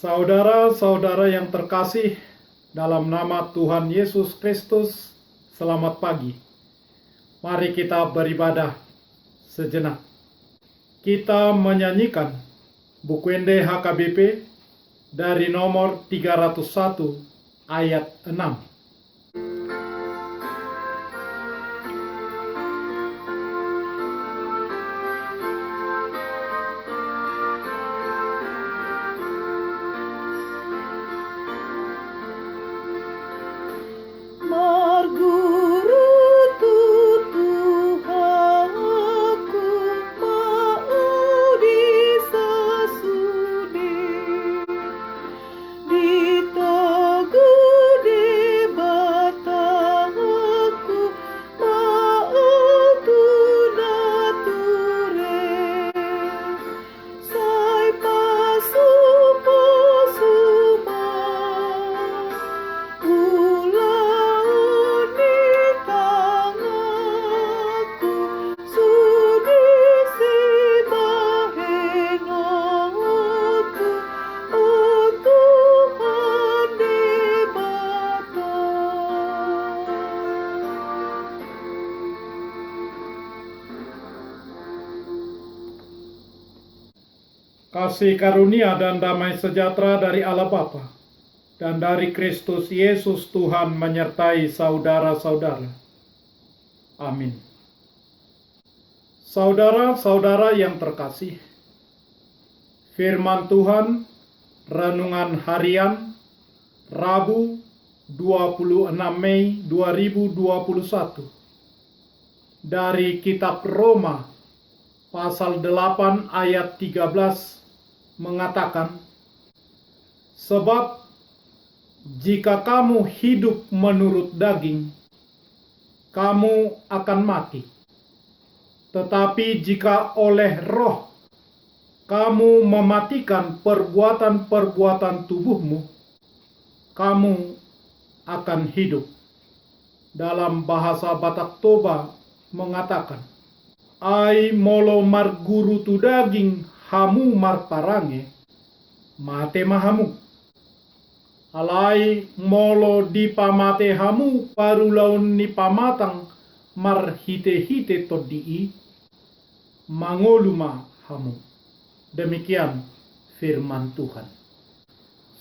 Saudara-saudara yang terkasih, dalam nama Tuhan Yesus Kristus, selamat pagi. Mari kita beribadah sejenak. Kita menyanyikan buku Ende HKBP dari nomor 301 ayat 6. Kasih karunia dan damai sejahtera dari Allah Bapa dan dari Kristus Yesus Tuhan menyertai saudara-saudara. Amin. Saudara-saudara yang terkasih, firman Tuhan, renungan harian, Rabu 26 Mei 2021, dari kitab Roma, pasal 8 ayat 13, mengatakan, sebab jika kamu hidup menurut daging, kamu akan mati. Tetapi jika oleh roh kamu mematikan perbuatan-perbuatan tubuhmu, kamu akan hidup. Dalam bahasa Batak Toba mengatakan, ai molo mar guru tu daging hamu mar parange, mate mahamu. Alai molo di pamate hamu parulaun ni pamatang mar hite-hite todii, mangoluma hamu. Demikian firman Tuhan.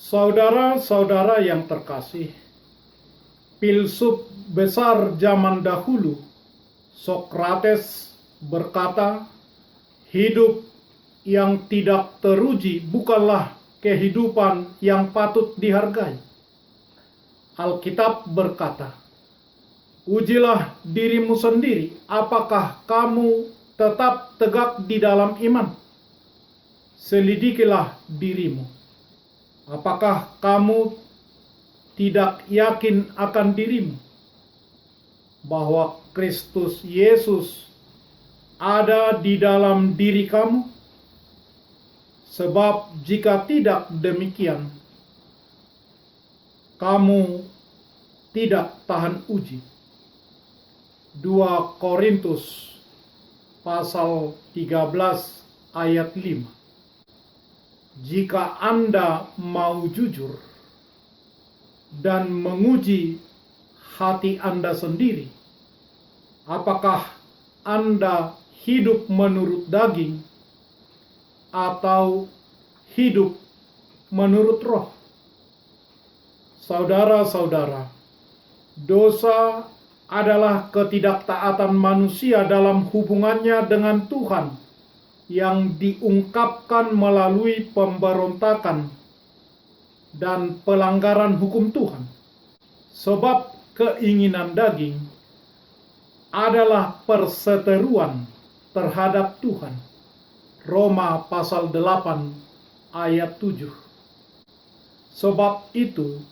Saudara-saudara yang terkasih, filsuf besar zaman dahulu, Sokrates, berkata, hidup yang tidak teruji bukanlah kehidupan yang patut dihargai. Alkitab berkata, ujilah dirimu sendiri, apakah kamu tetap tegak di dalam iman. Selidikilah dirimu, apakah kamu tidak yakin akan dirimu, bahwa Kristus Yesus ada di dalam diri kamu? Sebab jika tidak demikian, kamu tidak tahan uji. 2 Korintus pasal 13 ayat 5. Jika Anda mau jujur dan menguji hati Anda sendiri, apakah Anda hidup menurut daging atau hidup menurut roh? Saudara-saudara, dosa adalah ketidaktaatan manusia dalam hubungannya dengan Tuhan yang diungkapkan melalui pemberontakan dan pelanggaran hukum Tuhan. Sebab keinginan daging adalah perseteruan terhadap Tuhan. Roma pasal 8 ayat 7. Sebab itu,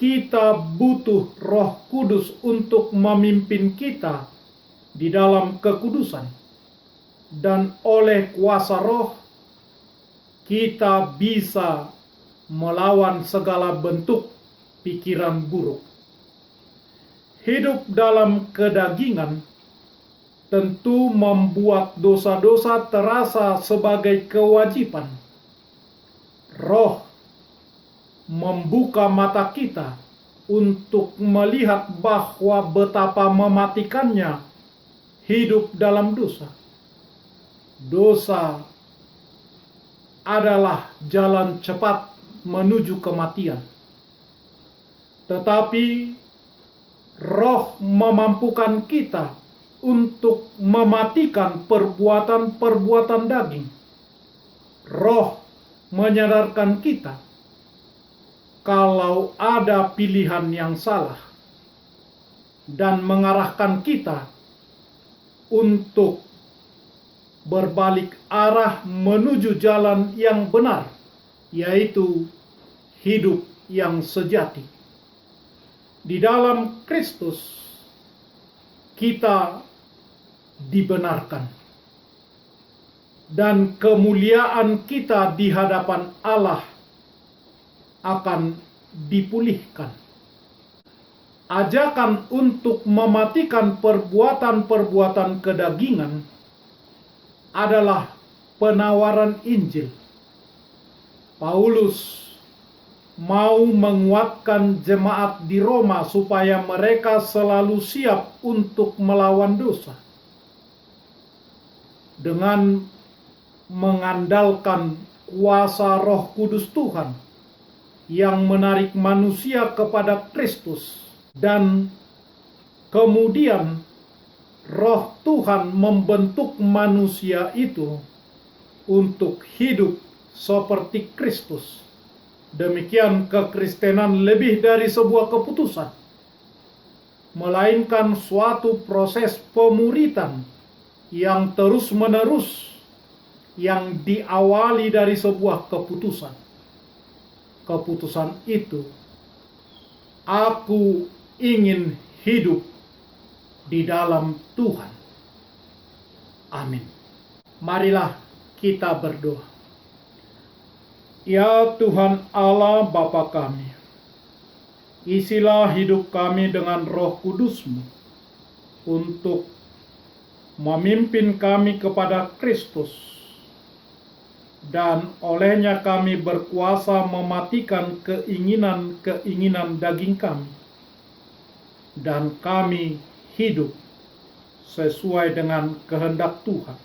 kita butuh Roh Kudus untuk memimpin kita di dalam kekudusan. Dan oleh kuasa Roh, kita bisa melawan segala bentuk pikiran buruk. Hidup dalam kedagingan tentu membuat dosa-dosa terasa sebagai kewajiban. Roh membuka mata kita untuk melihat bahwa betapa mematikannya hidup dalam dosa. Dosa adalah jalan cepat menuju kematian. Tetapi Roh memampukan kita untuk mematikan perbuatan-perbuatan daging. Roh menyadarkan kita kalau ada pilihan yang salah dan mengarahkan kita untuk berbalik arah menuju jalan yang benar, yaitu hidup yang sejati. Di dalam Kristus kita dibenarkan, dan kemuliaan kita di hadapan Allah akan dipulihkan. Ajakan untuk mematikan perbuatan-perbuatan kedagingan adalah penawaran Injil. Paulus mau menguatkan jemaat di Roma supaya mereka selalu siap untuk melawan dosa dengan mengandalkan kuasa Roh Kudus Tuhan yang menarik manusia kepada Kristus, dan kemudian Roh Tuhan membentuk manusia itu untuk hidup seperti Kristus. Demikian kekristenan lebih dari sebuah keputusan, melainkan suatu proses pemuritan yang terus-menerus, yang diawali dari sebuah keputusan. Keputusan itu, aku ingin hidup di dalam Tuhan. Amin. Marilah kita berdoa. Ya Tuhan Allah Bapa kami, isilah hidup kami dengan Roh Kudus-Mu untuk memimpin kami kepada Kristus, dan olehnya kami berkuasa mematikan keinginan-keinginan daging kami, dan kami hidup sesuai dengan kehendak Tuhan.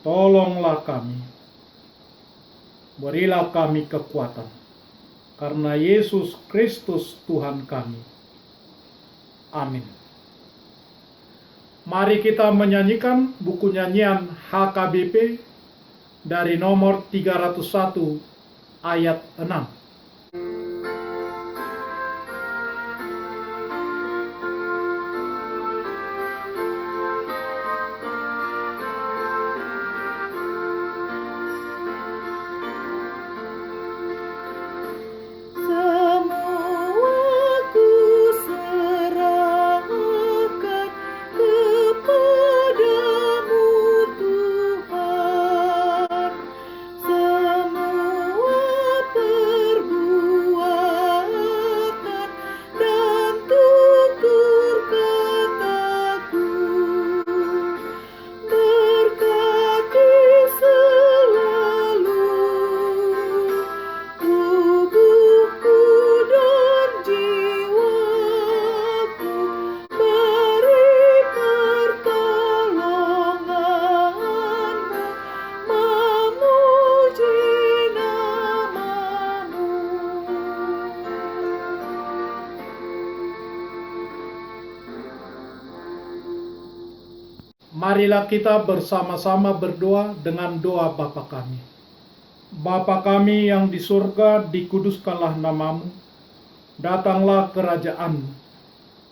Tolonglah kami. Berilah kami kekuatan, karena Yesus Kristus Tuhan kami. Amin. Mari kita menyanyikan buku nyanyian HKBP dari nomor 301 ayat 6. Marilah kita bersama-sama berdoa dengan doa Bapa kami. Bapa kami yang di surga, dikuduskanlah namamu, datanglah kerajaan-Mu,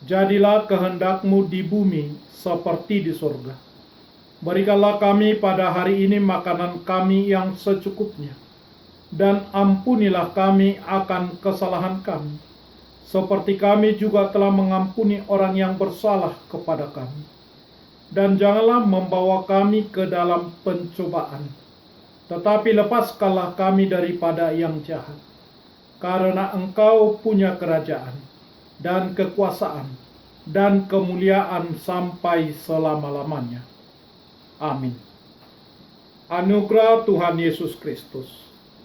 jadilah kehendak-Mu di bumi seperti di surga. Berikanlah kami pada hari ini makanan kami yang secukupnya, dan ampunilah kami akan kesalahan kami, seperti kami juga telah mengampuni orang yang bersalah kepada kami. Dan janganlah membawa kami ke dalam pencobaan, tetapi lepaskanlah kami daripada yang jahat. Karena Engkau punya kerajaan, dan kekuasaan, dan kemuliaan sampai selama-lamanya. Amin. Anugerah Tuhan Yesus Kristus,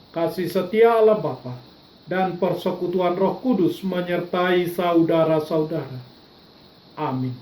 kasih setia Allah Bapa, dan persekutuan Roh Kudus menyertai saudara-saudara. Amin.